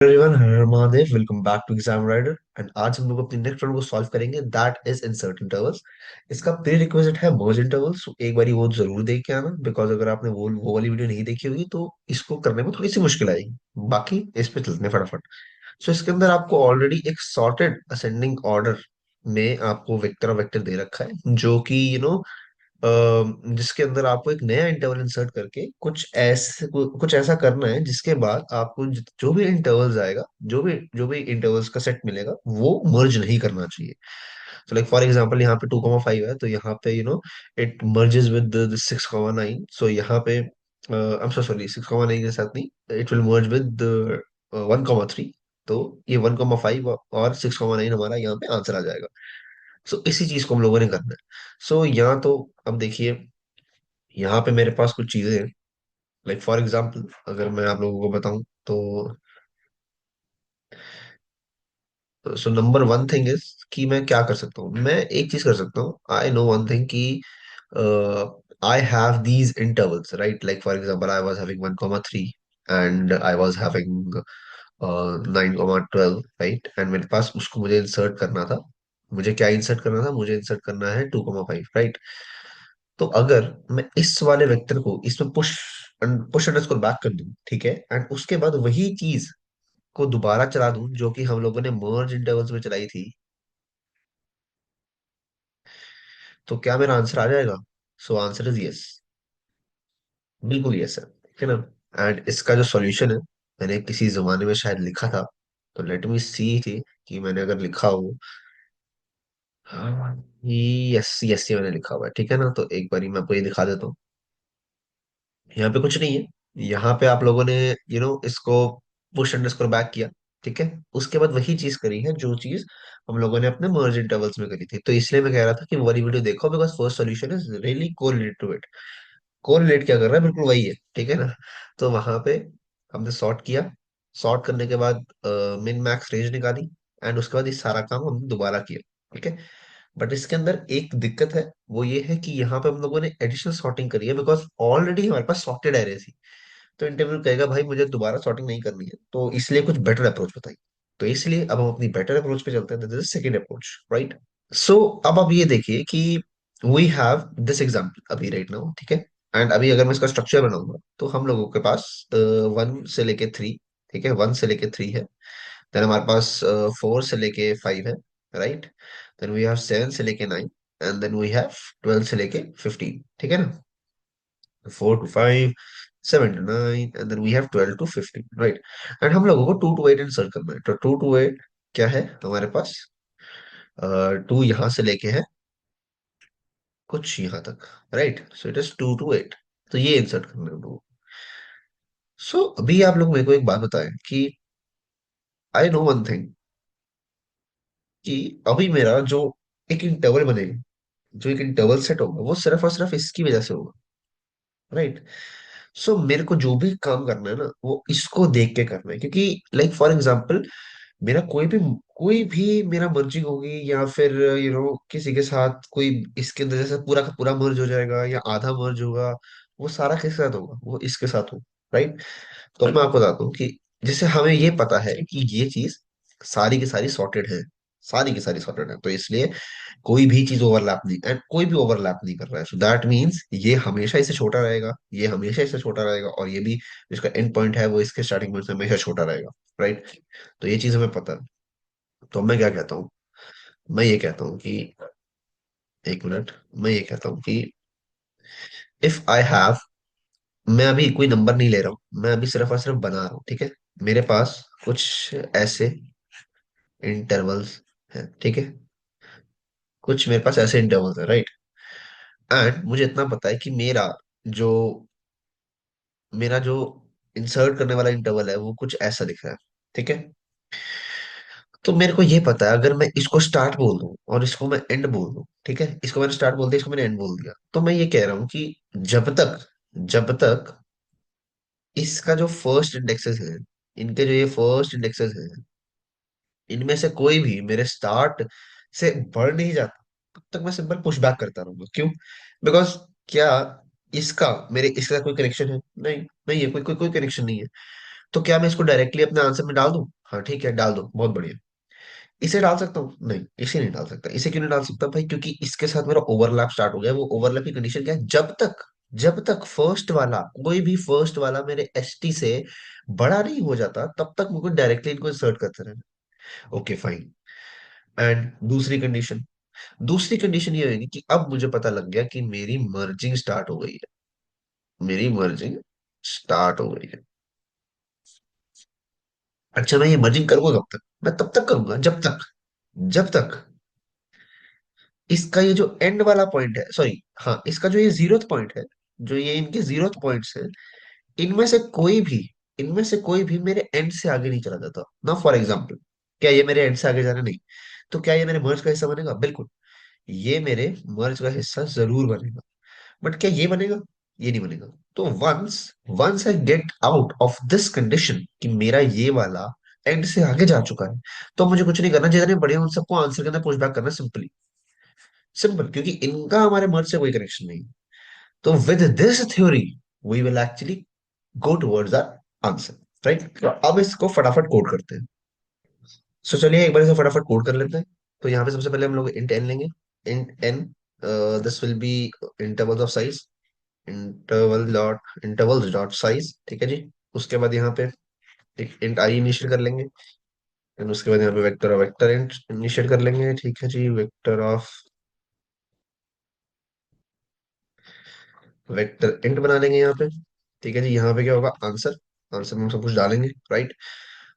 Everyone, Har Mahadev. Welcome back to exam rider. And आज हम लोग अपनी नेक्स्ट प्रॉब्लम को सॉल्व करेंगे, दैट इज इंसर्ट इंटरवल्स। इसका प्री रिक्विजिट है मर्ज इंटरवल्स। एक बारी वो जरूर देख के आना, बिकॉज अगर आपने वो वाली वीडियो नहीं देखी होगी तो इसको करने में थोड़ी सी मुश्किल आएगी। बाकी इस पे चलते हैं फटाफट। सो इसके अंदर आपको ऑलरेडी एक सॉर्टेड असेंडिंग ऑर्डर में आपको वेक्टर और वेक्टर दे रखा है, जो कि जिसके अंदर आपको एक नया इंटरवल इंसर्ट करके कुछ ऐसा करना है, जिसके बाद आपको जो भी इंटरवल्स आएगा, जो भी इंटरवल्स का सेट मिलेगा, वो मर्ज नहीं करना चाहिए। तो लाइक फॉर एग्जांपल यहाँ पे 2,5 है, तो यहाँ पे इट मर्जेस विद 6,9। सो यहाँ पे आई एम सो सॉरी, 6,9 के साथ नहीं, इट विल मर्ज विद 1,3। तो ये 1,5 और 6,9 हमारा यहाँ पे आंसर आ जाएगा। सो इसी चीज को हम लोगों ने करना है। सो यहाँ तो अब देखिए, यहाँ पे मेरे पास कुछ चीजें हैं। लाइक फॉर एग्जाम्पल, अगर मैं आप लोगों को बताऊं तो so number one thing is कि मैं क्या कर सकता हूँ। मैं एक चीज कर सकता हूँ, आई नो वन थिंग कि I have these intervals, right? Like for example, I was having 1,3 and I was having 9,12, right? And मेरे पास उसको मुझे इंसर्ट करना था। मुझे क्या इंसर्ट करना था? मुझे इंसर्ट करना है 2,5, राइट? तो अगर मैं इस वाले वेक्टर को इसमें पुश अंडरस्कोर बैक कर दूं, ठीक है, एंड उसके बाद वही चीज को दोबारा चला दूं जो कि हम लोगों ने मर्ज इंटरवल्स में चलाई थी, तो क्या मेरा आंसर आ जाएगा? So answer is yes. बिल्कुल यस है, ठीक है ना? एंड इसका जो सॉल्यूशन है, मैंने किसी जमाने में शायद लिखा था। तो लेट मी सी थी कि मैंने अगर लिखा हो। हाँ, यस यस, ये मैंने लिखा हुआ है, ठीक है ना? तो एक बारी मैं आपको ये दिखा देता हूँ। यहाँ पे कुछ नहीं है। यहाँ पे आप लोगों ने इसको पुश अंडरस्कोर बैक किया, ठीक है। उसके बाद वही चीज करी है जो चीज हम लोगों ने अपने मर्ज इंटरवल्स में करी थी। तो इसलिए मैं कह रहा था कि वो वाली वीडियो देखो, because first solution is really correlated to it. Correlate क्या कर रहा है, बिल्कुल वही है, ठीक है ना? तो वहां पे हमने सॉर्ट किया। सॉर्ट करने के बाद मिन मैक्स रेंज निकाली, एंड उसके बाद ये सारा काम हमने दोबारा किया, ठीक है। बट इसके अंदर एक दिक्कत है, वो ये है कि यहाँ पे हम लोगों ने एडिशनल सॉर्टिंग करी है, बिकॉज ऑलरेडी हमारे पास सॉर्टेड एरे थी। तो इंटरव्यू कहेगा भाई मुझे दोबारा सॉर्टिंग नहीं करनी है, तो इसलिए कुछ बेटर अप्रोच बताइए। तो इसलिए अब हम अपनी बेटर अप्रोच पे चलते हैं, this is second approach, right? So अब आप ये देखिए कि वी हैव दिस एग्जाम्पल अभी राइट नाउ, ठीक है। एंड अभी अगर मैं इसका स्ट्रक्चर बनाऊंगा तो हम लोगों के पास 1 से लेके 3, ठीक है, 1 से लेके 3 है। देन हमारे पास 4 से लेके 5 है, राइट? देन वी हैव 7 से लेके 9, एंड देन वी हैव 12 से लेके 15, ठीक है ना? 4 to 5, 7 to 9, and then we have 12 to 15, right? And हम लोगों को 2 to 8 इंसर्ट करना है। तो 2 to 8 क्या है हमारे पास? 2 यहाँ से लेके है कुछ यहाँ तक, right? So it is 2 to 8। तो ये इंसर्ट करना है हम लोगों को। सो अभी आप लोग मेरे को एक बात बताएं कि आई नो वन थिंग, कि अभी मेरा जो एक इंटरवल बनेगा, जो एक इंटरवल सेट होगा, वो सिर्फ और सिर्फ इसकी वजह से होगा, राइट? सो मेरे को जो भी काम करना है ना, वो इसको देख के करना है, क्योंकि लाइक फॉर एग्जांपल, मेरा कोई भी मेरा मर्जिंग होगी, या फिर किसी के साथ कोई इसके अंदर जैसे पूरा का पूरा मर्ज हो जाएगा या आधा मर्ज होगा, वो सारा किसके साथ होगा? वो इसके साथ हो, राइट? तो मैं आपको बताता हूँ कि जैसे हमें ये पता है कि ये चीज सारी की सारी सॉर्टेड है, सारी की सारी सॉर्टेड है, तो इसलिए कोई भी चीज ओवरलैप नहीं, एंड कोई भी ओवरलैप नहीं कर रहा है। सो दैट मीन्स ये हमेशा इससे छोटा रहेगा, ये हमेशा इससे छोटा रहेगा, और ये भी जिसका एंड पॉइंट है वो इसके स्टार्टिंग पॉइंट से हमेशा छोटा रहेगा, राइट? तो ये चीज हमें पता है। तो मैं क्या कहता हूँ? मैं ये कहता हूँ कि एक मिनट, मैं ये कहता हूँ कि इफ आई हैव, मैं अभी कोई नंबर नहीं ले रहा हूँ, मैं अभी सिर्फ और सिर्फ बना रहा हूँ, ठीक है। मेरे पास कुछ ऐसे इंटरवल्स हैं, ठीक है। कुछ मेरे पास ऐसे इंटरवल्स है, राइट? एंड मुझे इतना पता है कि जो मेरा जो इंसर्ट करने वाला इंटरवल है वो कुछ ऐसा दिख रहा है, ठीक है। तो मेरे को ये पता है, अगर मैं इसको स्टार्ट बोल दूं और इसको मैं एंड बोल दूं, ठीक है, इसको मैंने स्टार्ट बोल दिया, इसको मैंने एंड बोल दिया, तो मैं ये कह रहा हूं कि जब तक इसका जो फर्स्ट इंडेक्सेस है, इनके जो ये फर्स्ट इंडेक्सेस हैं, इनमें से कोई भी मेरे स्टार्ट से बढ़ नहीं जाता, तब तक मैं सिंपल पुश बैक करता रहूंगा। क्यों? बिकॉज क्या इसका मेरे इसके साथ कोई कनेक्शन है? नहीं, नहीं है, कोई कोई कोई कनेक्शन नहीं है। तो क्या मैं इसको डायरेक्टली अपने आंसर में डाल दूं? हाँ ठीक है, डाल दो, बहुत बढ़िया। इसे डाल सकता हूँ? नहीं, इसे नहीं डाल सकता। इसे क्यों नहीं डाल सकता भाई? क्योंकि इसके साथ मेरा ओवरलैप स्टार्ट हो गया। वो ओवरलैप की कंडीशन क्या है? जब तक फर्स्ट वाला, कोई भी फर्स्ट वाला मेरे एस टी से बड़ा नहीं हो जाता, तब तक मुझे डायरेक्टली इनको इंसर्ट करते रहना। Okay fine. एंड दूसरी कंडीशन ये होगी कि अब मुझे पता लग गया कि मेरी मर्जिंग स्टार्ट हो गई है। मेरी मर्जिंग स्टार्ट हो गई है। अच्छा, मैं ये मर्जिंग करूंगा कब तक? मैं तब तक करूंगा जब तक इसका ये जो एंड वाला पॉइंट है, सॉरी, हाँ, इसका जो ये जीरोथ पॉइंट है, जो ये इनके जीरोथ पॉइंट्स है, इनमें से कोई भी इनमें से कोई भी मेरे एंड से आगे नहीं चला जाता ना। फॉर एग्जाम्पल, क्या ये मेरे एंड से आगे जाना? नहीं। तो क्या ये मेरे मर्ज का हिस्सा बनेगा? बिल्कुल, ये मेरे मर्ज का हिस्सा जरूर बनेगा। बट क्या ये बनेगा? ये नहीं बनेगा। तो once once I get out of this condition कि मेरा ये वाला एंड से आगे जा चुका है, तो मुझे कुछ नहीं करना। जितने बड़े हैं उन सबको आंसर करना, पुश बैक करना, सिंपली सिंपल, क्योंकि इनका हमारे मर्ज से कोई कनेक्शन नहीं है। तो with this theory we will actually go towards our answer, right? तो अब इसको फटाफट कोड करते हैं। सो चलिए एक बार इसे फटाफट कोड कर लेते हैं। तो यहाँ पे सबसे पहले हम लोग इंट एन लेंगे। Int N, this will be intervals of size, intervals dot size, ठीक है जी। उसके बाद यहाँ पे एक इंट आई इनिशियल कर लेंगे। एंड उसके बाद यहाँ पे वेक्टर इंट इनिशियल कर लेंगे, ठीक है जी। वेक्टर इंट बना लेंगे यहाँ पे, ठीक है जी। यहाँ पे क्या होगा? आंसर। आंसर में हम सब कुछ डालेंगे, राइट?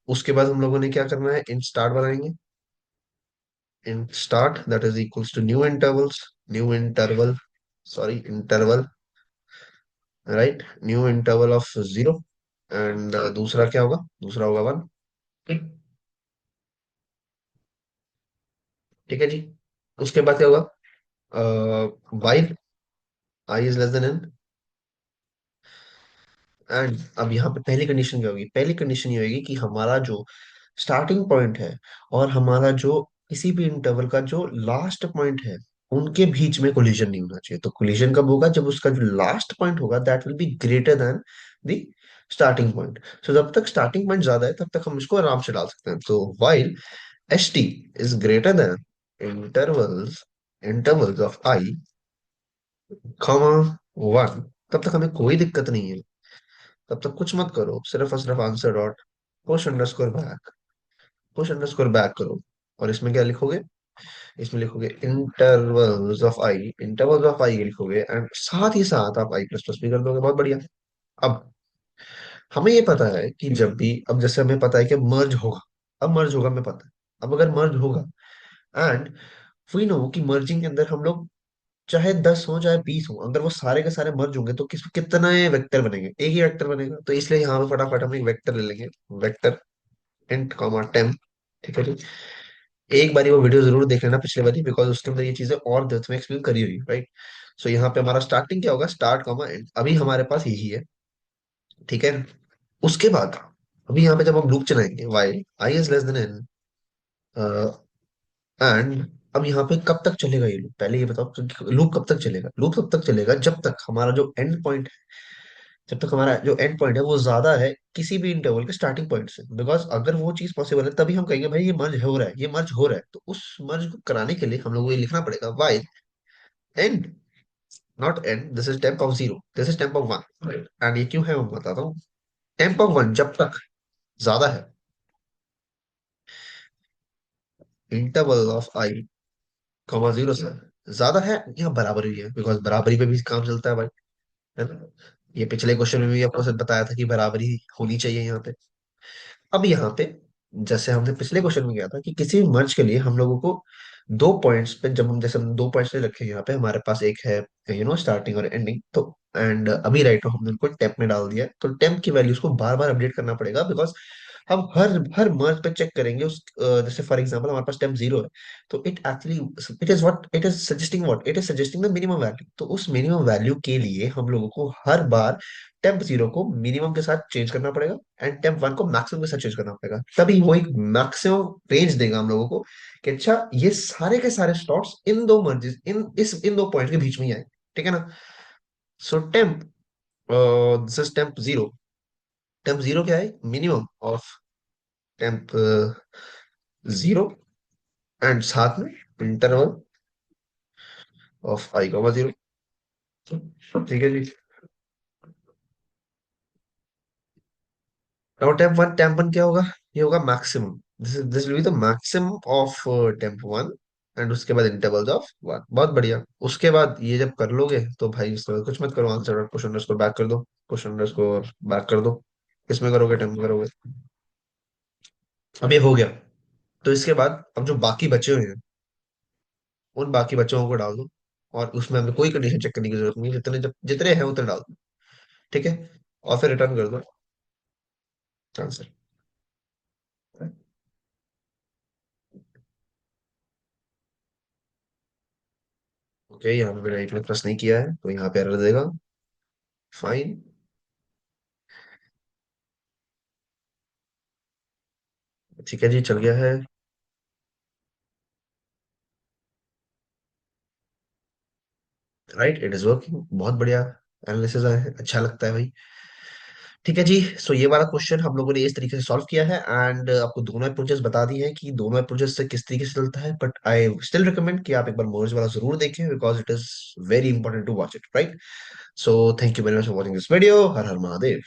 उसके बाद हम लोगों ने क्या करना है? इंट स्टार्ट बनाएंगे। Int start that is equals to new interval, sorry, interval, right? New interval of 0। And दूसरा क्या होगा? दूसरा होगा 1। ठीक ठीक है जी। उसके बाद क्या होगा? While I is less than N. And अब यहाँ पे पहली कंडीशन क्या होगी? पहली कंडीशन ये होगी कि हमारा जो स्टार्टिंग पॉइंट है और हमारा जो किसी भी इंटरवल का जो लास्ट पॉइंट है, उनके बीच में कोलिजन नहीं होना चाहिए। तो कोलिजन कब होगा? जब उसका जो लास्ट पॉइंट होगा that will be greater than the starting point. So जब तक स्टार्टिंग पॉइंट ज्यादा है तब तक हम इसको आराम से डाल सकते हैं। तो while S T is greater than intervals intervals of I, comma 1, तब तक हमें कोई दिक्कत नहीं है। तब तक कुछ मत करो, सिर्फ और सिर्फ answer dot push underscore back, push underscore back करो। और इसमें क्या लिखोगे? इसमें लिखोगे इंटरवल्स ऑफ आई लिखोगे, एंड साथ ही साथ आप आई प्लस प्लस भी कर दोगे। बहुत बढ़िया। अब हमें ये पता है कि जब भी, अब जैसे हमें पता है कि मर्ज होगा, अब मर्ज होगा हमें पता है। अब अगर मर्ज होगा, एंड वी नो कि मर्जिंग के अंदर हम लोग चाहे 10 हो चाहे 20 हो, अगर वो सारे के सारे मर्ज होंगे तो कितने वेक्टर बनेंगे? एक ही वेक्टर बनेगा। तो इसलिए यहाँ पे फटाफट हम एक वेक्टर ले लेंगे। वेक्टर इंट कॉमा टेम्प, ठीक है जी। एक बारी वो वीडियो जरूर देख लेना पिछले वाली, बिकॉज उसके अंदर ये चीजें और डेप्थ में एक्सप्लेन करी हुई, राइट? सो यहाँ पे हमारा स्टार्टिंग क्या होगा? स्टार्ट कॉमा एंड, अभी हमारे पास यही है, ठीक है। उसके बाद अभी यहाँ पे जब हम लूप चलाएंगे, while I is less than N, and अब यहाँ पे कब तक चलेगा ये लूप? पहले ये बताओ, लूप कब तक चलेगा? लूप तब तक चलेगा जब तक हमारा जो एंड पॉइंट है, जब तक हमारा जो एंड पॉइंट है वो ज्यादा है किसी भी इंटरवल के स्टार्टिंग पॉइंट से। बिकॉज अगर वो चीज पॉसिबल है तभी हम कहेंगे भाई ये मर्ज हो रहा है, ये मर्ज हो रहा है। तो उस मर्ज को कराने के लिए हम लोग को ये लिखना पड़ेगा, Y and, not and, this is temp of 0, this is temp of 1। And ये क्यों है मैं बताता हूँ। टेम्प ऑफ 1 जब तक ज्यादा है इंटरवल ऑफ आई कॉमा 0 से, ज्यादा है या बराबर भी है, बिकॉज बराबरी पे भी काम चलता है भाई, है ना? ये पिछले क्वेश्चन में भी आपको सब बताया था कि बराबरी होनी चाहिए यहाँ पे। अब यहाँ पे जैसे हमने पिछले क्वेश्चन में किया था कि किसी भी मर्ज के लिए हम लोगों को दो पॉइंट्स पे, जब हम जैसे हम दो पॉइंट्स ले रखे हैं यहाँ पे, हमारे पास एक है स्टार्टिंग और एंडिंग, तो एंड अभी राइट हमने उनको टेम्प में डाल दिया है। तो टेम्प की वैल्यूज को बार बार अपडेट करना पड़ेगा, बिकॉज हम हर हर मर्ज पे चेक करेंगे उस जैसे फॉर एग्जांपल हमारे पास टेम्प 0 है, तो it actually it is suggesting the minimum value. तो उस मिनिमम वैल्यू के लिए हम लोगों को हर बार टेम्प 0 को मिनिमम के साथ चेंज करना पड़ेगा, एंड टेम्प 1 को मैक्सिमम के साथ चेंज करना पड़ेगा। तभी वो एक मैक्सिमम रेंज देगा हम लोगों को कि अच्छा ये सारे के सारे स्लॉट्स इन दो मर्जेस, इन दो पॉइंट के बीच में ही आए, ठीक है ना? So temp, this is temp 0, temp zero क्या है? Minimum of temp zero and साथ में interval of I comma zero. ठीक है जी। नाउ टेम्प वन क्या होगा? ये होगा maximum. This will be the maximum of temp one, and उसके बाद इंटरवल्स ऑफ वन। बहुत बढ़िया। उसके बाद ये जब कर लोगे तो भाई उसके बाद कुछ मत करो, आंसर क्वेश्चन अंडरस्कोर बैक कर दो, क्वेश्चन अंडरस्कोर बैक कर दो। किसमें करोगे? टेम्प में करोगे। अब ये हो गया। तो इसके बाद अब जो बाकी बचे हुए हैं उन बाकी बच्चों को डाल दो, और उसमें हमें कोई कंडीशन चेक करने की जरूरत नहीं, जितने जब जितने हैं उतने डाल दो। ठीक है, और फिर रिटर्न कर दो आंसर। ओके, यहाँ पे मैंने एक प्लस नहीं किया है तो यहाँ पे एरर देगा। फाइन। ठीक है जी, चल गया है। Right, it is working. बहुत बढ़िया एनालिसिस है, अच्छा लगता है भाई। ठीक है जी। सो ये वाला क्वेश्चन हम लोगों ने इस तरीके से सॉल्व किया है, एंड आपको दोनों अप्रोचेस बता दी है कि दोनों अप्रोचेस से किस तरीके से चलता है, बट आई स्टिल रिकमेंड कि आप एक बार मोर्स वाला जरूर देखें, because it is very important to watch it, right? So thank you very much for watching this video. Har Har Mahadev.